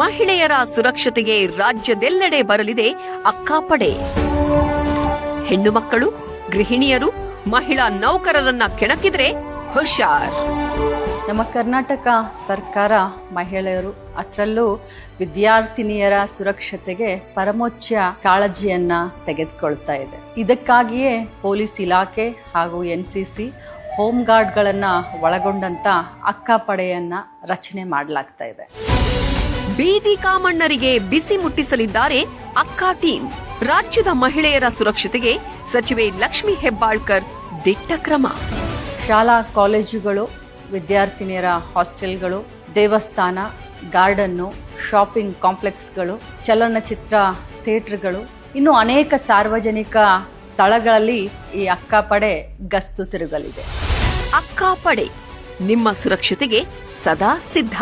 ಮಹಿಳೆಯರ ಸುರಕ್ಷತೆಗೆ ರಾಜ್ಯದೆಲ್ಲೆಡೆ ಬರಲಿದೆ ಅಕ್ಕಾಪಡೆ. ಹೆಣ್ಣು ಮಕ್ಕಳು, ಗೃಹಿಣಿಯರು, ಮಹಿಳಾ ನೌಕರರನ್ನ ಕೆಣಕಿದ್ರೆ ಹುಷಾರ್. ನಮ್ಮ ಕರ್ನಾಟಕ ಸರ್ಕಾರ ಮಹಿಳೆಯರು, ಅದರಲ್ಲೂ ವಿದ್ಯಾರ್ಥಿನಿಯರ ಸುರಕ್ಷತೆಗೆ ಪರಮೋಚ್ಚ ಕಾಳಜಿಯನ್ನ ತೆಗೆದುಕೊಳ್ತಾ ಇದೆ. ಇದಕ್ಕಾಗಿಯೇ ಪೊಲೀಸ್ ಇಲಾಖೆ ಹಾಗೂ NCC ಹೋಮ್ ಗಾರ್ಡ್ಗಳನ್ನ ಒಳಗೊಂಡಂತ ಅಕ್ಕಾಪಡೆಯನ್ನ ರಚನೆ ಮಾಡಲಾಗ್ತಾ ಇದೆ. ಬೀದಿ ಕಾಮಣ್ಣರಿಗೆ ಬಿಸಿ ಮುಟ್ಟಿಸಲಿದ್ದಾರೆ ಅಕ್ಕಾ ಟೀಮ್. ರಾಜ್ಯದ ಮಹಿಳೆಯರ ಸುರಕ್ಷತೆಗೆ ಸಚಿವೆ ಲಕ್ಷ್ಮಿ ಹೆಬ್ಬಾಳ್ಕರ್ ದಿಟ್ಟ ಕ್ರಮ. ಶಾಲಾ ಕಾಲೇಜುಗಳು, ವಿದ್ಯಾರ್ಥಿನಿಯರ ಹಾಸ್ಟೆಲ್ಗಳು, ದೇವಸ್ಥಾನ, ಗಾರ್ಡನ್ನು, ಶಾಪಿಂಗ್ ಕಾಂಪ್ಲೆಕ್ಸ್ಗಳು, ಚಲನಚಿತ್ರ ಥಿಯೇಟರ್ಗಳು, ಇನ್ನು ಅನೇಕ ಸಾರ್ವಜನಿಕ ಸ್ಥಳಗಳಲ್ಲಿ ಈ ಅಕ್ಕಾಪಡೆ ಗಸ್ತು ತಿರುಗಲಿದೆ. ಅಕ್ಕಾಪಡೆ ನಿಮ್ಮ ಸುರಕ್ಷತೆಗೆ ಸದಾ ಸಿದ್ಧ.